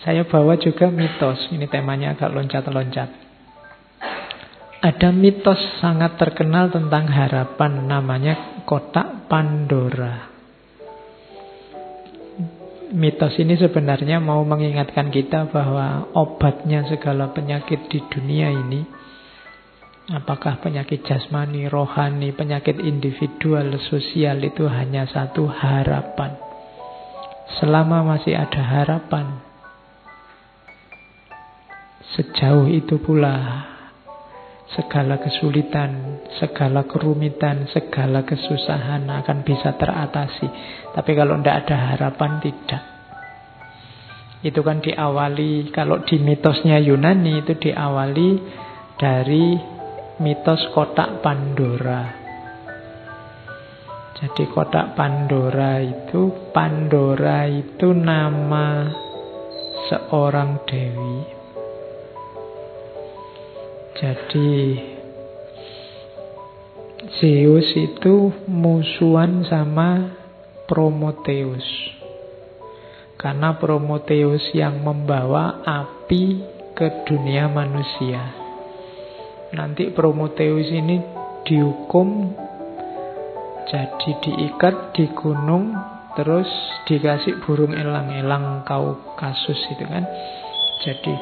Saya bawa juga mitos. Ini temanya agak loncat-loncat. Ada mitos sangat terkenal tentang harapan, namanya kotak Pandora. Mitos ini sebenarnya mau mengingatkan kita bahwa obatnya segala penyakit di dunia ini, apakah penyakit jasmani, rohani, penyakit individual, sosial, itu hanya satu: harapan. Selama masih ada harapan, sejauh itu pula segala kesulitan, segala kerumitan, segala kesusahan akan bisa teratasi. Tapi kalau tidak ada harapan, tidak. Itu kan diawali, kalau di mitosnya Yunani itu diawali dari mitos kotak Pandora. Jadi kotak Pandora itu nama seorang dewi. Jadi Zeus itu musuhan sama Prometheus. Karena Prometheus yang membawa api ke dunia manusia. Nanti Prometheus ini dihukum, jadi diikat di gunung, terus dikasih burung elang-elang Kaukasus itu kan. Jadi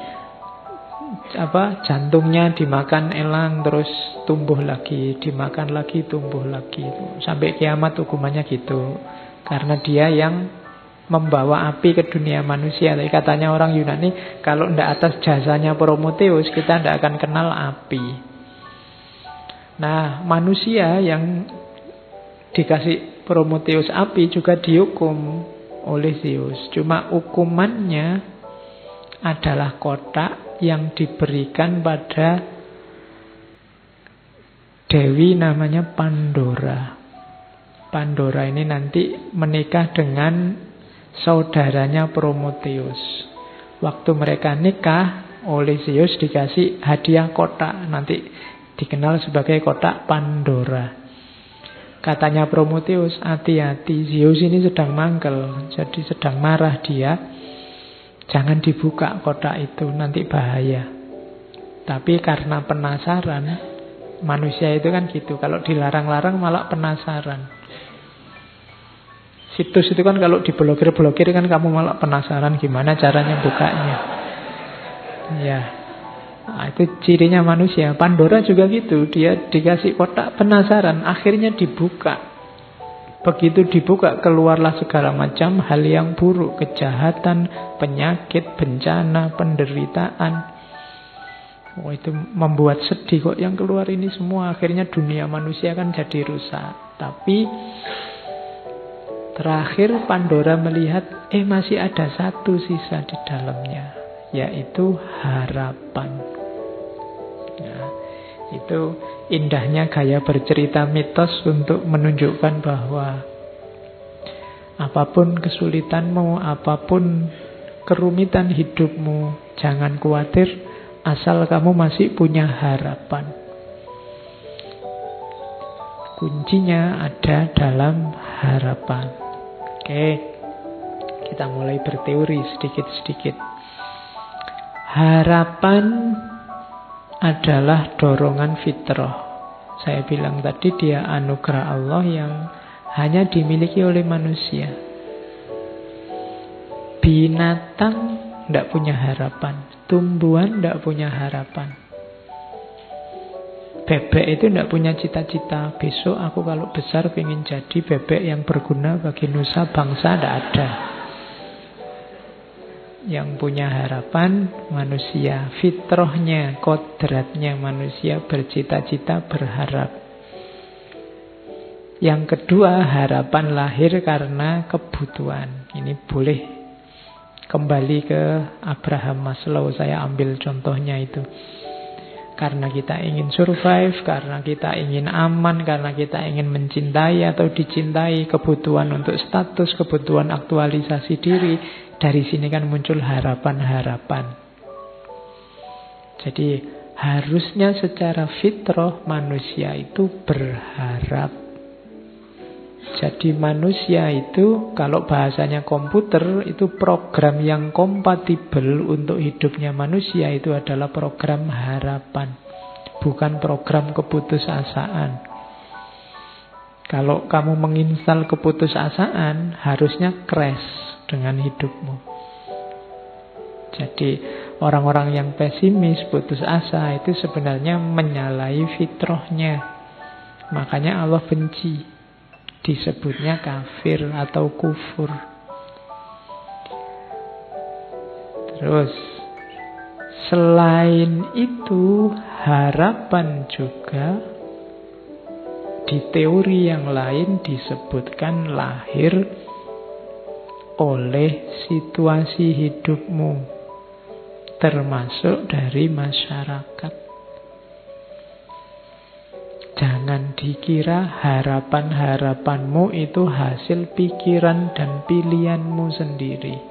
jantungnya dimakan elang, terus tumbuh lagi, dimakan lagi, tumbuh lagi. Sampai kiamat hukumannya gitu. Karena dia yang membawa api ke dunia manusia. Tapi katanya orang Yunani, kalau tidak atas jasanya Prometheus, kita tidak akan kenal api. Nah, manusia yang dikasih Prometheus api juga dihukum oleh Zeus. Cuma hukumannya adalah kotak yang diberikan pada dewi namanya Pandora. Pandora ini nanti menikah dengan saudaranya Prometheus. Waktu mereka nikah, oleh Zeus dikasih hadiah kotak, nanti dikenal sebagai kotak Pandora. Katanya Prometheus, hati-hati, Zeus ini sedang mangkel, jadi sedang marah dia. Jangan dibuka kotak itu, nanti bahaya. Tapi karena penasaran, manusia itu kan gitu, kalau dilarang-larang malah penasaran. Situs itu kan kalau diblokir-blokir kan kamu malah penasaran gimana caranya bukanya. Ya, nah, itu cirinya manusia. Pandora juga gitu, dia dikasih kotak penasaran, akhirnya dibuka. Begitu dibuka, keluarlah segala macam hal yang buruk, kejahatan, penyakit, bencana, penderitaan. Oh, itu membuat sedih kok yang keluar ini semua. Akhirnya dunia manusia kan jadi rusak. Tapi terakhir Pandora melihat, masih ada satu sisa di dalamnya, yaitu harapan. Nah, itu indahnya gaya bercerita mitos untuk menunjukkan bahwa apapun kesulitanmu, apapun kerumitan hidupmu, jangan khawatir asal kamu masih punya harapan. Kuncinya ada dalam harapan. Oke, kita mulai berteori sedikit-sedikit. Harapan adalah dorongan fitrah. Saya bilang tadi dia anugerah Allah yang hanya dimiliki oleh manusia. Binatang tidak punya harapan, tumbuhan tidak punya harapan. Bebek itu tidak punya cita-cita, besok aku kalau besar pengen jadi bebek yang berguna bagi nusa bangsa, tidak ada. Yang punya harapan manusia, fitrahnya, kodratnya manusia bercita-cita, berharap. Yang kedua, harapan lahir karena kebutuhan. Ini boleh kembali ke Abraham Maslow, saya ambil contohnya itu. Karena kita ingin survive, karena kita ingin aman, karena kita ingin mencintai atau dicintai, kebutuhan untuk status, kebutuhan aktualisasi diri. Dari sini kan muncul harapan-harapan. Jadi Harusnya secara fitrah manusia itu berharap. Jadi manusia itu, kalau bahasanya komputer, itu program yang kompatibel untuk hidupnya manusia itu adalah program harapan, bukan program keputusasaan. Kalau kamu menginstal keputusasaan, harusnya crash dengan hidupmu. Jadi orang-orang yang pesimis, putus asa, itu sebenarnya menyalahi fitrahnya. Makanya Allah benci, disebutnya kafir atau kufur. Terus selain itu, harapan juga di teori yang lain disebutkan lahir oleh situasi hidupmu, termasuk dari masyarakat. Jangan dikira harapan-harapanmu itu hasil pikiran dan pilihanmu sendiri.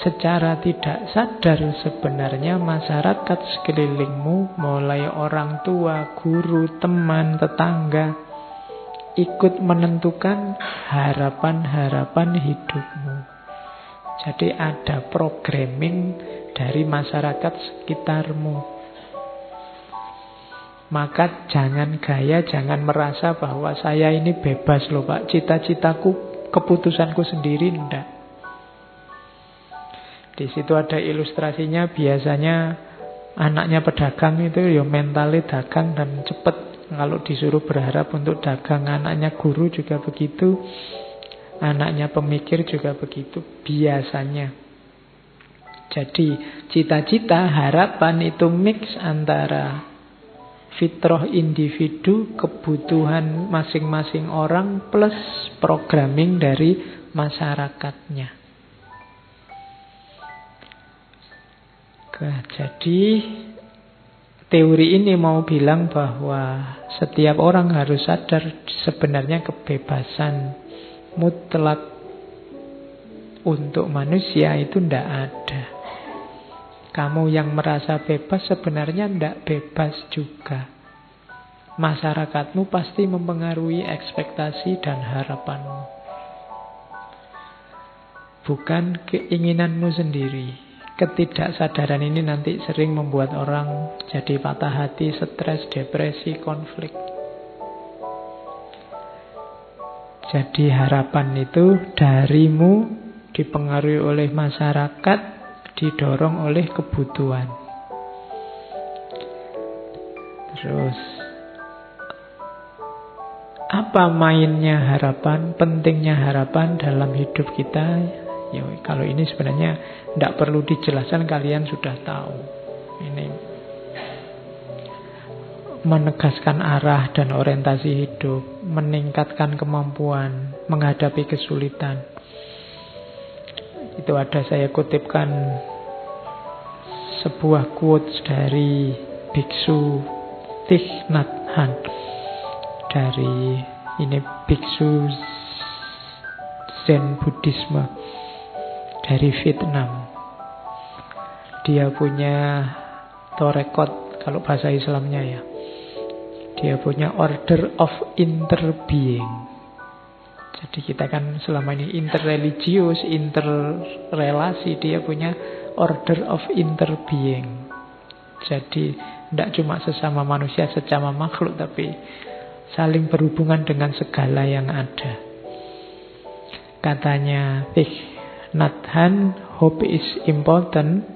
Secara tidak sadar sebenarnya masyarakat sekelilingmu, mulai orang tua, guru, teman, tetangga, ikut menentukan harapan-harapan hidupmu. Jadi ada programming dari masyarakat sekitarmu. Maka jangan gaya, jangan merasa bahwa saya ini bebas loh Pak, cita-citaku, keputusanku sendiri, enggak. Di situ ada ilustrasinya, biasanya anaknya pedagang itu ya mentalnya dagang dan cepet. Kalau disuruh berharap untuk dagang, anaknya guru juga begitu, anaknya pemikir juga begitu biasanya. Jadi cita-cita, harapan itu mix antara fitrah individu, kebutuhan masing-masing orang, plus programming dari masyarakatnya. Jadi teori ini mau bilang bahwa setiap orang harus sadar sebenarnya kebebasan mutlak untuk manusia itu tidak ada. Kamu yang merasa bebas sebenarnya tidak bebas juga. Masyarakatmu pasti mempengaruhi ekspektasi dan harapanmu, bukan keinginanmu sendiri. Ketidaksadaran ini nanti sering membuat orang jadi patah hati, stres, depresi, konflik. Jadi harapan itu darimu, dipengaruhi oleh masyarakat, didorong oleh kebutuhan. Terus apa mainnya harapan, pentingnya harapan dalam hidup kita? Ya, kalau ini sebenarnya tidak perlu dijelaskan, kalian sudah tahu. Ini menegaskan arah dan orientasi hidup, meningkatkan kemampuan menghadapi kesulitan. Itu ada saya kutipkan sebuah quotes dari Biksu Thich Nhat Hanh, dari ini Biksu Zen Buddhisme dari Vietnam. Dia punya torekot, kalau bahasa Islamnya ya, dia punya order of interbeing. Jadi kita kan selama ini interreligius, interrelasi, dia punya order of interbeing. Jadi tidak cuma sesama manusia, sesama makhluk, tapi saling berhubungan dengan segala yang ada. Katanya Thich Nhat Hanh, hope is important.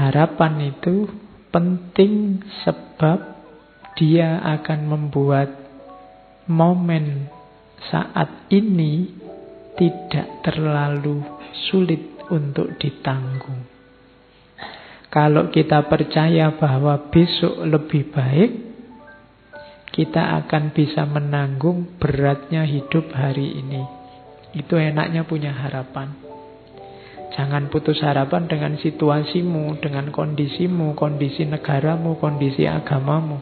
Harapan itu penting sebab dia akan membuat momen saat ini tidak terlalu sulit untuk ditanggung. Kalau kita percaya bahwa besok lebih baik, kita akan bisa menanggung beratnya hidup hari ini. Itu enaknya punya harapan. Jangan putus harapan dengan situasimu, dengan kondisimu, kondisi negaramu, kondisi agamamu.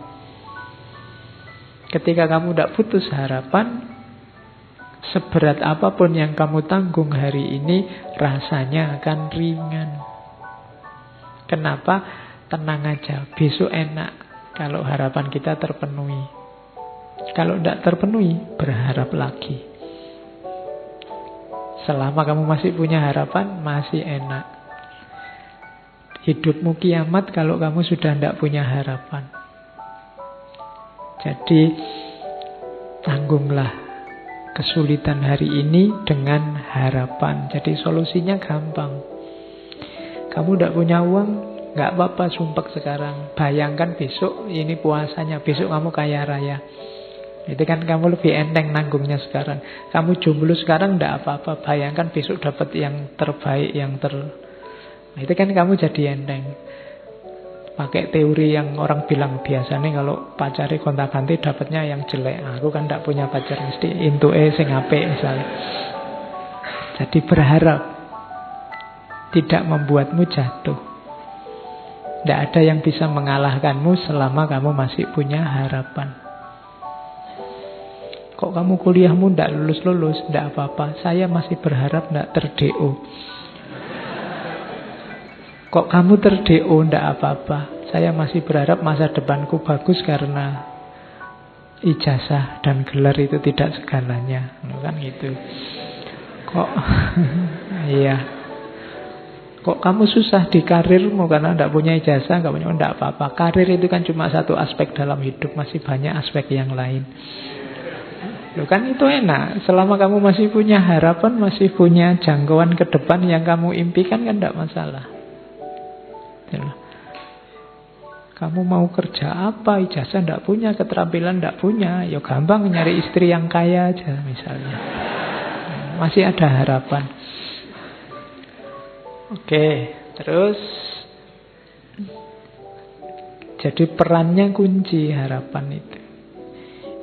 Ketika kamu tidak putus harapan, seberat apapun yang kamu tanggung hari ini, rasanya akan ringan. Kenapa? tenang aja, besok enak kalau harapan kita terpenuhi. Kalau tidak terpenuhi, berharap lagi. Selama kamu masih punya harapan, masih enak. Hidupmu kiamat kalau kamu sudah tidak punya harapan. Jadi, tanggunglah kesulitan hari ini dengan harapan. Jadi solusinya gampang. Kamu tidak punya uang, nggak apa-apa, sumpek sekarang. Bayangkan besok ini puasanya, besok kamu kaya raya. Itu kan kamu lebih enteng nanggungnya sekarang. Kamu jomblo sekarang tidak apa-apa, bayangkan besok dapat yang terbaik, Nah, itu kan kamu jadi enteng. Pakai teori yang orang bilang biasanya kalau pacari gonta-ganti dapatnya yang jelek. Aku kan tidak punya pacar, mesti intuke sing apik misalnya. Jadi berharap tidak membuatmu jatuh. Tidak ada yang bisa mengalahkanmu selama kamu masih punya harapan. Kok kamu kuliahmu tidak lulus-lulus? Tidak apa-apa, saya masih berharap tidak ter-DO. Kok kamu ter-DO? Tidak apa-apa, saya masih berharap masa depanku bagus karena ijazah dan gelar itu tidak segalanya. Kan gitu. Kok iya. Kok kamu susah di karirmu karena tidak punya ijazah, tidak apa-apa. Karir itu kan cuma satu aspek dalam hidup, masih banyak aspek yang lain. Loh kan itu enak. Selama kamu masih punya harapan, masih punya jangkauan ke depan yang kamu impikan, kan tidak masalah. Kamu mau kerja apa? Ijazah tidak punya, keterampilan tidak punya, ya gampang nyari istri yang kaya aja misalnya. Masih ada harapan. Oke, terus jadi perannya kunci harapan itu.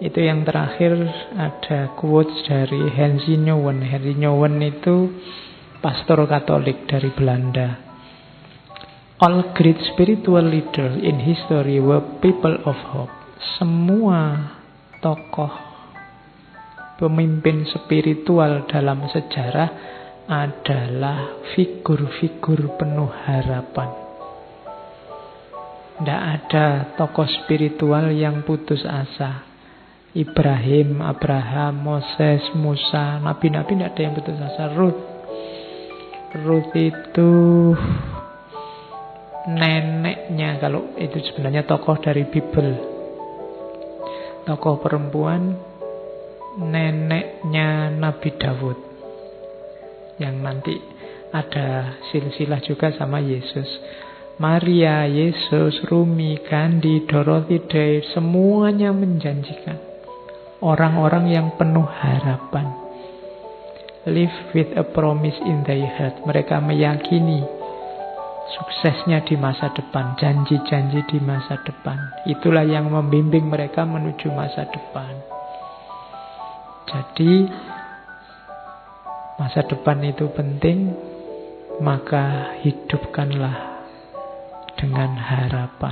Itu yang terakhir ada quotes dari Henry Nouwen. Henry Nouwen itu pastor Katolik dari Belanda. All great spiritual leaders in history were people of hope. Semua tokoh pemimpin spiritual dalam sejarah adalah figur-figur penuh harapan. Tidak ada tokoh spiritual yang putus asa. Ibrahim, Abraham, Moses, Musa, nabi-nabi tidak ada yang putus asa. Ruth itu neneknya, kalau itu sebenarnya tokoh dari Bible. Tokoh perempuan, neneknya Nabi Daud. Yang nanti ada silsilah juga sama Yesus. Maria, Yesus, Rumi, Gandhi, Dorothy Day, semuanya menjanjikan. Orang-orang yang penuh harapan. Live with a promise in their heart. Mereka meyakini suksesnya di masa depan, janji-janji di masa depan. Itulah yang membimbing mereka menuju masa depan. Jadi masa depan itu penting, maka hidupkanlah dengan harapan.